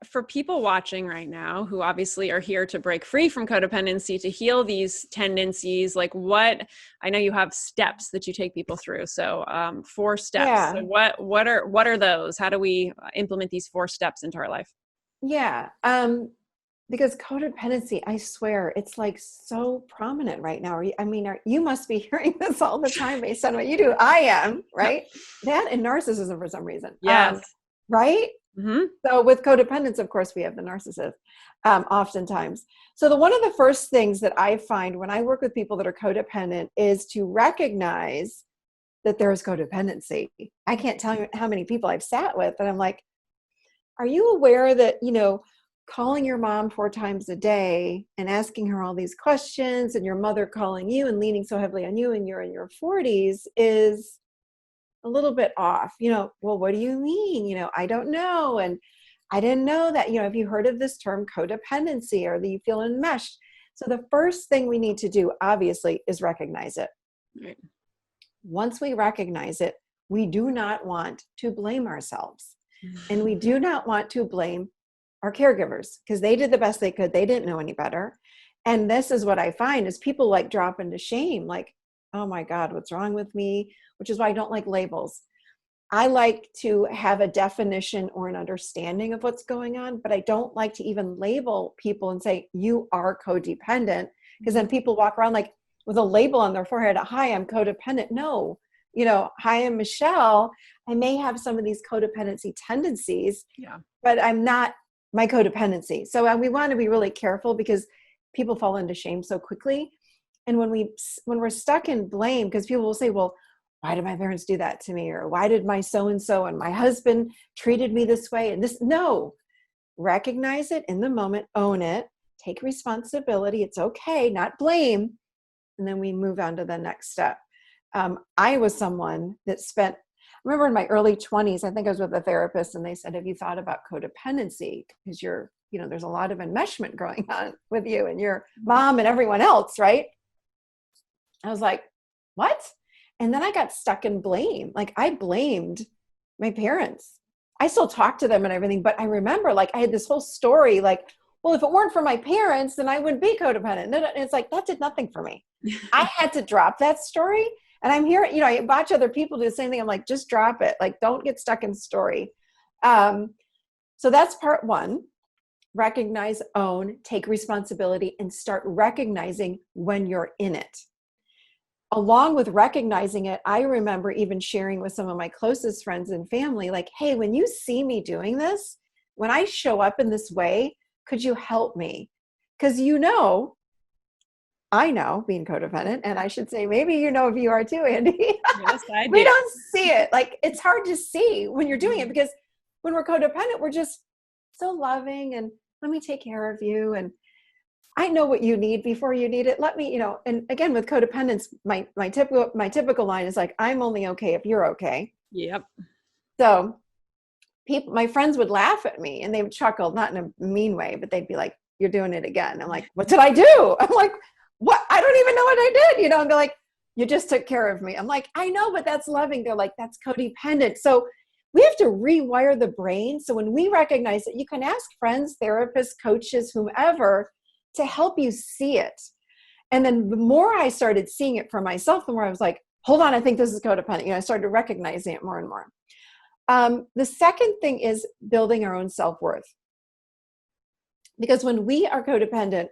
for people watching right now who obviously are here to break free from codependency, to heal these tendencies, like I know you have steps that you take people through. So 4 steps. Yeah. So what are those? How do we implement these 4 steps into our life? Yeah. Because codependency, I swear, it's like so prominent right now. You must be hearing this all the time based on what you do. I am, right? That and narcissism for some reason. Yes. Right? Mm-hmm. So with codependence, of course, we have the narcissist oftentimes. So one of the first things that I find when I work with people that are codependent is to recognize that there is codependency. I can't tell you how many people I've sat with and I'm like, are you aware that, calling your mom 4 times a day and asking her all these questions and your mother calling you and leaning so heavily on you and you're in your 40s is a little bit off? Well, what do you mean? I don't know. And I didn't know that. Have you heard of this term codependency, or that you feel enmeshed? So the first thing we need to do, obviously, is recognize it. Right. Once we recognize it, we do not want to blame ourselves. And we do not want to blame our caregivers because they did the best they could. They didn't know any better. And this is what I find is people like drop into shame, like, oh my God, what's wrong with me? Which is why I don't like labels. I like to have a definition or an understanding of what's going on, but I don't like to even label people and say, you are codependent, because then people walk around like with a label on their forehead, hi, I'm codependent. No, hi, I'm Michelle. I may have some of these codependency tendencies, but I'm not my codependency. So we want to be really careful because people fall into shame so quickly. And when we're stuck in blame, because people will say, well, why did my parents do that to me? Or why did my so-and-so and my husband treated me this way? And no, recognize it in the moment, own it, take responsibility. It's okay, not blame. And then we move on to the next step. I was someone that I remember in my early 20s, I think I was with a therapist and they said, have you thought about codependency? Because there's a lot of enmeshment going on with you and your mom and everyone else, right? I was like, what? And then I got stuck in blame. Like I blamed my parents. I still talk to them and everything, but I remember like I had this whole story like, well, if it weren't for my parents, then I wouldn't be codependent. And it's like, that did nothing for me. I had to drop that story. And I'm here, I watch other people do the same thing. I'm like, just drop it. Like, don't get stuck in story. So that's part 1. Recognize, own, take responsibility, and start recognizing when you're in it. Along with recognizing it, I remember even sharing with some of my closest friends and family, like, hey, when you see me doing this, when I show up in this way, could you help me? Because I know being codependent, and I should say, maybe if you are too, Andy. Yes, I do. We don't see it. Like, it's hard to see when you're doing it because when we're codependent, we're just so loving and let me take care of you. And I know what you need before you need it. Let me, and again, with codependence, my typical line is like, I'm only okay if you're okay. Yep. So my friends would laugh at me and they would chuckle, not in a mean way, but they'd be like, you're doing it again. I'm like, what did I do? I'm like, what? I don't even know what I did, and they're like, you just took care of me. I'm like, I know, but that's loving. They're like, that's codependent. So we have to rewire the brain. So when we recognize it, you can ask friends, therapists, coaches, whomever, to help you see it. And then the more I started seeing it for myself, the more I was like, hold on, I think this is codependent. I started recognizing it more and more. The second thing is building our own self-worth. Because when we are codependent,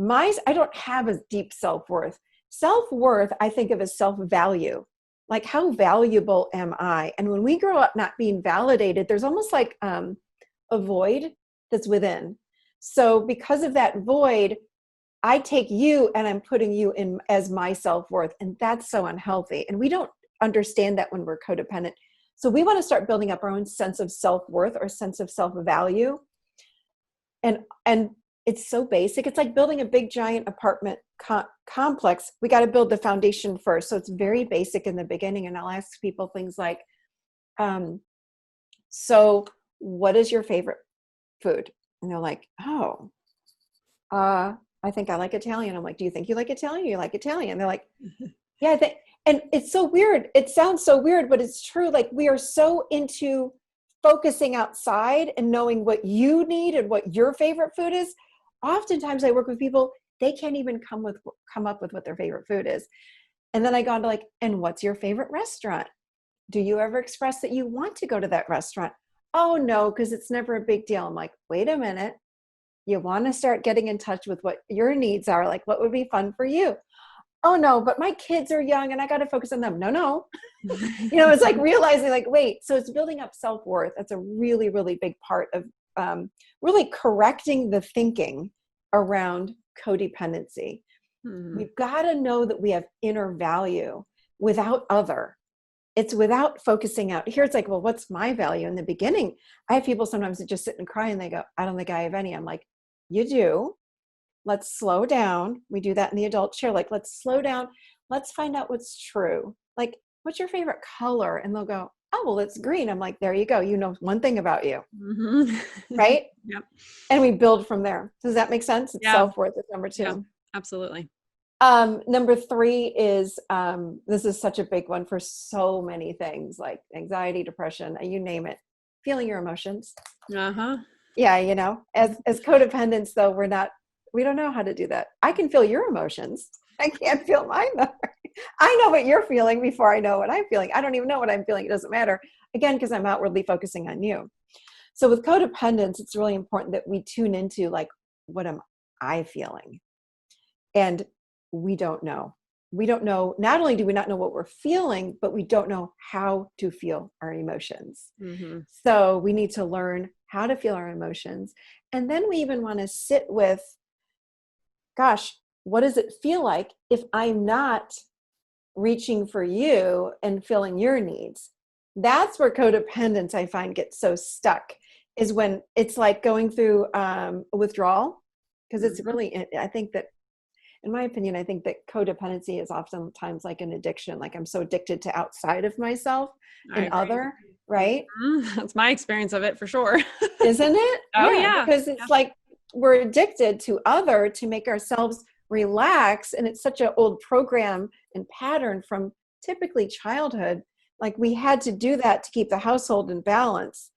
I don't have a deep self-worth. Self-worth, I think of as self-value. Like, how valuable am I? And when we grow up not being validated, there's almost like a void that's within. So because of that void, I take you and I'm putting you in as my self-worth. And that's so unhealthy. And we don't understand that when we're codependent. So we want to start building up our own sense of self-worth or sense of self-value. And it's so basic. It's like building a big giant apartment complex. We got to build the foundation first. So it's very basic in the beginning. And I'll ask people things like, so what is your favorite food? And they're like, oh, I think I like Italian. I'm like, do you think you like Italian? You like Italian? They're like, yeah, I think. And it's so weird. It sounds so weird, but it's true. Like, we are so into focusing outside and knowing what you need and what your favorite food is. Oftentimes I work with people, they can't even come up with what their favorite food is. And then I go on to like, and what's your favorite restaurant? Do you ever express that you want to go to that restaurant? Oh no, because it's never a big deal. I'm like, wait a minute. You want to start getting in touch with what your needs are, like what would be fun for you. Oh no, but my kids are young and I got to focus on them. No. It's like realizing like, wait, so it's building up self-worth. That's a really, really big part of really correcting the thinking around codependency. We've got to know that we have inner value without other. It's without focusing out. Here it's like, well, what's my value? In the beginning, I have people sometimes that just sit and cry and they go, I don't think I have any. I'm like, you do. Let's slow down. We do that in the adult chair. Like, let's slow down. Let's find out what's true. Like, what's your favorite color? And they'll go, oh, well, it's green. I'm like, there you go. You know one thing about you. Right? Yep. And we build from there. Does that make sense? It's Yeah. self-worth is number 2. Yeah, absolutely. Number 3 is, this is such a big one for so many things like anxiety, depression, you name it, feeling your emotions. Uh-huh. Yeah. As codependents though, we don't know how to do that. I can feel your emotions. I can't feel mine though. I know what you're feeling before I know what I'm feeling. I don't even know what I'm feeling. It doesn't matter. Again, because I'm outwardly focusing on you. So with codependence, it's really important that we tune into like, what am I feeling? And we don't know. We don't know. Not only do we not know what we're feeling, but we don't know how to feel our emotions. Mm-hmm. So we need to learn how to feel our emotions. And then we even want to sit with, gosh, what does it feel like if I'm not reaching for you and filling your needs? That's where codependence, I find, gets so stuck, is when it's like going through a withdrawal. Because it's really, I think that, in my opinion, I think that codependency is oftentimes like an addiction. Like I'm so addicted to outside of myself and other, right? That's my experience of it for sure. Isn't it? Oh yeah. Because it's like we're addicted to other to make ourselves relax. And it's such an old program and pattern from typically childhood. Like we had to do that to keep the household in balance.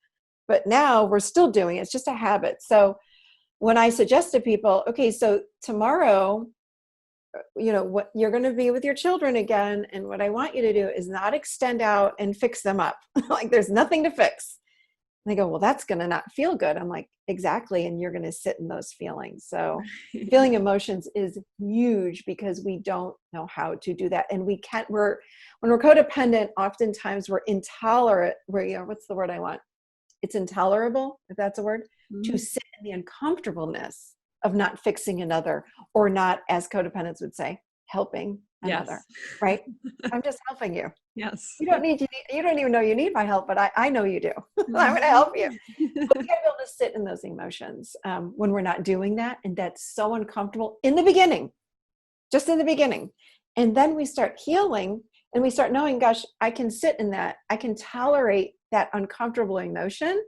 But now we're still doing it. It's just a habit. So when I suggest to people, okay, so tomorrow, what you're going to be with your children again. And what I want you to do is not extend out and fix them up. Like there's nothing to fix. And they go, well, that's going to not feel good. I'm like, exactly. And you're going to sit in those feelings. So feeling emotions is huge because we don't know how to do that. And when we're codependent, oftentimes we're intolerant. What's the word I want? It's intolerable, if that's a word, to sit in the uncomfortableness of not fixing another, or not, as codependents would say, helping another, right? I'm just helping you. Yes. You don't even know you need my help, but I know you do. I'm going to help you. But we got to be able to sit in those emotions when we're not doing that. And that's so uncomfortable in the beginning, just in the beginning. And then we start healing and we start knowing, gosh, I can sit in that. I can tolerate that uncomfortable emotion.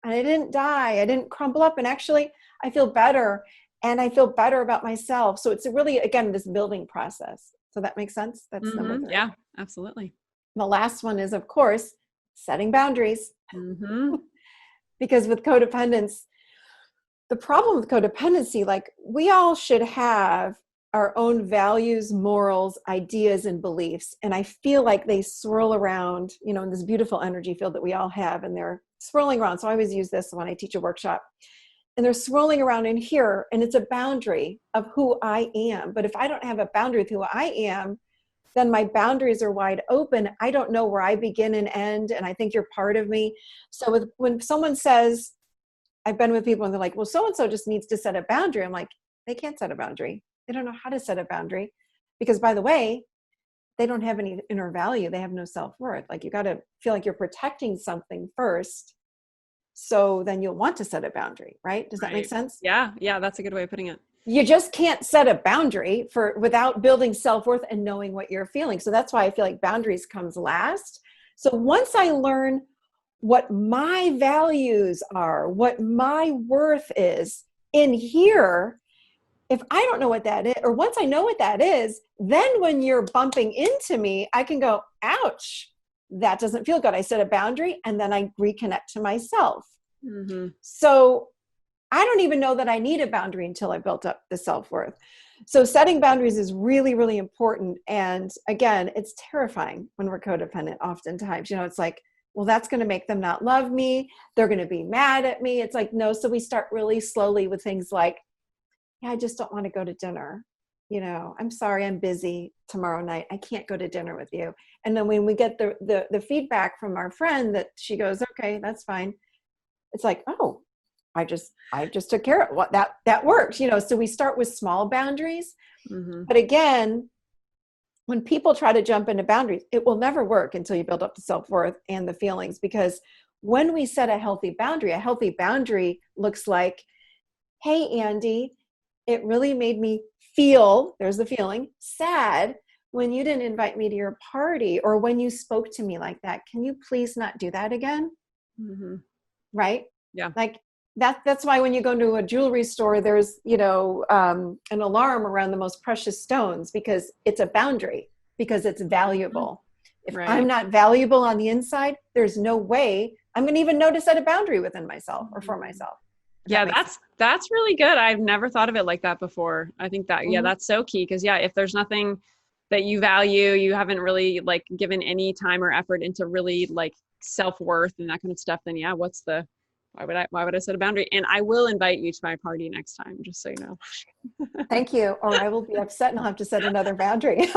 And I didn't die. I didn't crumble up. And actually, I feel better. And I feel better about myself. So it's really, again, this building process. So that makes sense? That's number 3. Yeah, absolutely. The last one is, of course, setting boundaries. Because with codependence, the problem with codependency, like we all should have our own values, morals, ideas, and beliefs. And I feel like they swirl around, in this beautiful energy field that we all have, and they're swirling around. So I always use this when I teach a workshop. And they're swirling around in here, and it's a boundary of who I am. But if I don't have a boundary with who I am, then my boundaries are wide open. I don't know where I begin and end, and I think you're part of me. So when someone says, I've been with people and they're like, well, so-and-so just needs to set a boundary. I'm like, they can't set a boundary. They don't know how to set a boundary because, by the way, they don't have any inner value. They have no self-worth. Like you got to feel like you're protecting something first. So then you'll want to set a boundary, right? Does that make sense? Yeah. Yeah. That's a good way of putting it. You just can't set a boundary without building self-worth and knowing what you're feeling. So that's why I feel like boundaries comes last. So once I learn what my values are, what my worth is in here, if I don't know what that is, or once I know what that is, then when you're bumping into me, I can go, ouch, that doesn't feel good. I set a boundary and then I reconnect to myself. Mm-hmm. So I don't even know that I need a boundary until I built up the self-worth. So setting boundaries is really, really important. And again, it's terrifying when we're codependent oftentimes. You know, it's like, well, that's going to make them not love me. They're going to be mad at me. It's like, no. So we start really slowly with things like, yeah, I just don't want to go to dinner. You know, I'm sorry, I'm busy tomorrow night. I can't go to dinner with you. And then when we get the feedback from our friend that she goes, okay, that's fine. It's like, oh, I just took care of what that works, you know. So we start with small boundaries. Mm-hmm. But again, when people try to jump into boundaries, it will never work until you build up the self-worth and the feelings. Because when we set a healthy boundary looks like, hey, Andy, it really made me feel, there's the feeling, sad when you didn't invite me to your party, or when you spoke to me like that. Can you please not do that again? Mm-hmm. Right? Yeah. Like that's why when you go to a jewelry store, there's, you know, an alarm around the most precious stones, because it's a boundary, because it's valuable. If Right. I'm not valuable on the inside, there's no way I'm going to even know to set a boundary within myself or for myself. Yeah, that's really good. I've never thought of it like that before. I think that, yeah, that's so key. Cause yeah, if there's nothing that you value, you haven't really like given any time or effort into really like self-worth and that kind of stuff, then yeah, why would I set a boundary? And I will invite you to my party next time, just so you know. Thank you. Or I will be upset and I'll have to set another boundary.